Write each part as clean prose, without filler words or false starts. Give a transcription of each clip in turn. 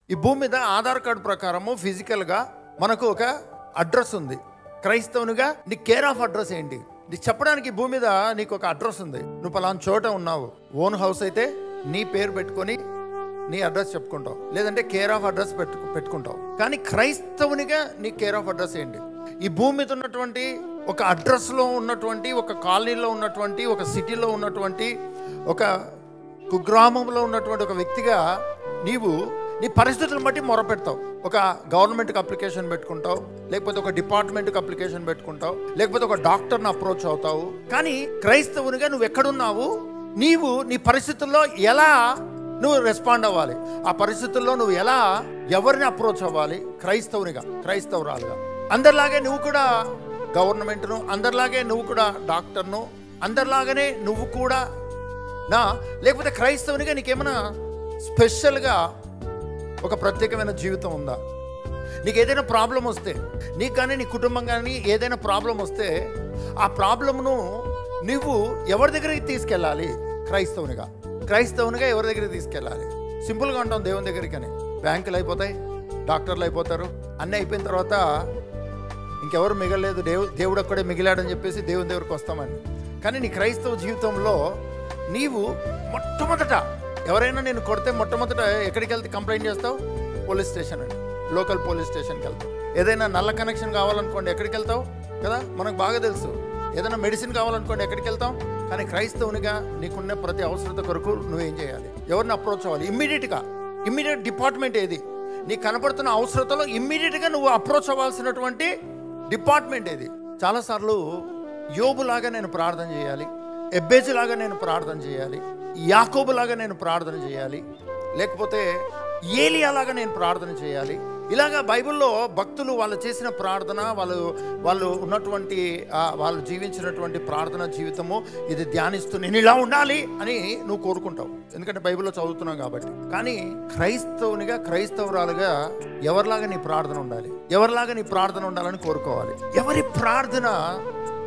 ఈ భూమి మీద ఆధార్ కార్డు ప్రకారము ఫిజికల్గా మనకు ఒక అడ్రస్ ఉంది. క్రైస్తవునిగా నీ కేర్ ఆఫ్ అడ్రస్ ఏంటి? నీకు చెప్పడానికి భూమి మీద నీకు ఒక అడ్రస్ ఉంది. నువ్వు పలానా చోట ఉన్నావు. ఓన్ హౌస్ అయితే నీ పేరు పెట్టుకొని నీ అడ్రస్ చెప్పుకుంటావు, లేదంటే కేర్ ఆఫ్ అడ్రస్ పెట్టుకుంటావు. కానీ క్రైస్తవునిగా నీ కేర్ ఆఫ్ అడ్రస్ ఏంటి? ఈ భూమి మీద ఉన్నటువంటి ఒక అడ్రస్లో ఉన్నటువంటి, ఒక కాలనీలో ఉన్నటువంటి, ఒక సిటీలో ఉన్నటువంటి, ఒక కుగ్రామంలో ఉన్నటువంటి ఒక వ్యక్తిగా నీవు నీ పరిస్థితులను బట్టి మొరపెడతావు. ఒక గవర్నమెంట్కి అప్లికేషన్ పెట్టుకుంటావు, లేకపోతే ఒక డిపార్ట్మెంట్కి అప్లికేషన్ పెట్టుకుంటావు, లేకపోతే ఒక డాక్టర్ని అప్రోచ్ అవుతావు. కానీ క్రైస్తవునిగా నువ్వు ఎక్కడున్నావు? నీవు నీ పరిస్థితుల్లో ఎలా నువ్వు రెస్పాండ్ అవ్వాలి? ఆ పరిస్థితుల్లో నువ్వు ఎలా ఎవరిని అప్రోచ్ అవ్వాలి? క్రైస్తవునిగా, క్రైస్తవురాలుగా. అందరిలాగే నువ్వు కూడా గవర్నమెంట్ను, అందరిలాగే నువ్వు కూడా డాక్టర్ను, అందరిలాగానే నువ్వు కూడా లేకపోతే క్రైస్తవునిగా నీకేమైనా స్పెషల్గా ఒక ప్రత్యేకమైన జీవితం ఉందా? నీకు ఏదైనా ప్రాబ్లం వస్తే, నీకు కానీ నీ కుటుంబం కానీ ఏదైనా ప్రాబ్లం వస్తే ఆ ప్రాబ్లంను నువ్వు ఎవరి దగ్గరికి తీసుకెళ్ళాలి? క్రైస్తవునిగా. క్రైస్తవునిగా ఎవరి దగ్గరికి తీసుకెళ్ళాలి? సింపుల్గా ఉంటాం దేవుని దగ్గరికి అని. బ్యాంకులు అయిపోతాయి, డాక్టర్లు అయిపోతారు, అన్నీ అయిపోయిన తర్వాత ఇంకెవరు మిగలలేదు, దేవుడు ఒక్కడే మిగిలాడని చెప్పేసి దేవుని దగ్గరికి వస్తామని. కానీ నీ క్రైస్తవ జీవితంలో నీవు మొట్టమొదట ఎవరైనా నేను కొడితే మొట్టమొదట ఎక్కడికి వెళ్తే కంప్లైంట్ చేస్తావు? పోలీస్ స్టేషన్ అండి, లోకల్ పోలీస్ స్టేషన్కి వెళ్తావు. ఏదైనా నల్ల కనెక్షన్ కావాలనుకోండి ఎక్కడికి వెళ్తావు కదా, మనకు బాగా తెలుసు. ఏదైనా మెడిసిన్ కావాలనుకోండి ఎక్కడికి వెళ్తాం. కానీ క్రైస్తవునిగా నీకున్న ప్రతి అవసరత కొరకు నువ్వేం చేయాలి? ఎవరిని అప్రోచ్ అవ్వాలి? ఇమ్మీడియట్ డిపార్ట్మెంట్ ఏది? నీకు కనపడుతున్న అవసరతలో ఇమ్మీడియట్గా నువ్వు అప్రోచ్ అవ్వాల్సినటువంటి డిపార్ట్మెంట్ ఏది? చాలాసార్లు యోబులాగా నేను ప్రార్థన చేయాలి, ఎబ్బేజులాగా నేను ప్రార్థన చేయాలి, యాకోబులాగా నేను ప్రార్థన చేయాలి, లేకపోతే ఏలియాలాగా నేను ప్రార్థన చేయాలి. ఇలాగా బైబిల్లో భక్తులు వాళ్ళు చేసిన ప్రార్థన, వాళ్ళు ఉన్నటువంటి వాళ్ళు జీవించినటువంటి ప్రార్థన జీవితము ఇది ధ్యానిస్తూ నేను ఇలా ఉండాలి అని నువ్వు కోరుకుంటావు, ఎందుకంటే బైబిల్లో చదువుతున్నావు కాబట్టి. కానీ క్రైస్తవునిగా, క్రైస్తవురాలుగా ఎవరిలాగా నీ ప్రార్థన ఉండాలి? ఎవరిలాగా నీ ప్రార్థన ఉండాలని కోరుకోవాలి? ఎవరి ప్రార్థన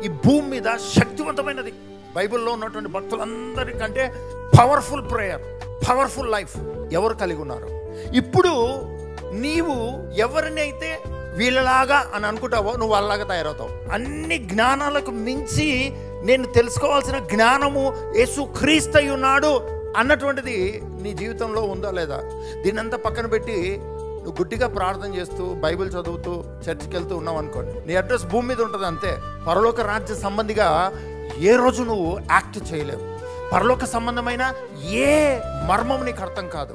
ఈ భూమి మీద శక్తివంతమైనది? బైబిల్లో ఉన్నటువంటి భక్తులందరికంటే పవర్ఫుల్ ప్రేయర్, పవర్ఫుల్ లైఫ్ ఎవరు కలిగి ఉన్నారు? ఇప్పుడు నీవు ఎవరినైతే వీళ్ళలాగా అని అనుకుంటావో నువ్వు వాళ్ళలాగా తయారవుతావు. అన్ని జ్ఞానాలకు మించి నేను తెలుసుకోవాల్సిన జ్ఞానము యేసుక్రీస్తు అయి ఉన్నాడు అన్నటువంటిది నీ జీవితంలో ఉందా లేదా? దీన్నంతా పక్కన పెట్టి నువ్వు గుడ్డిగా ప్రార్థన చేస్తూ బైబిల్ చదువుతూ చర్చికి వెళ్తూ ఉన్నావు అనుకోండి, నీ అడ్రస్ భూమి మీద ఉంటుంది అంతే. పరలోక రాజ్య సంబంధిగా ఏ రోజు నువ్వు యాక్ట్ చేయలేవు. పరలోక సంబంధమైన ఏ మర్మం నీకు అర్థం కాదు.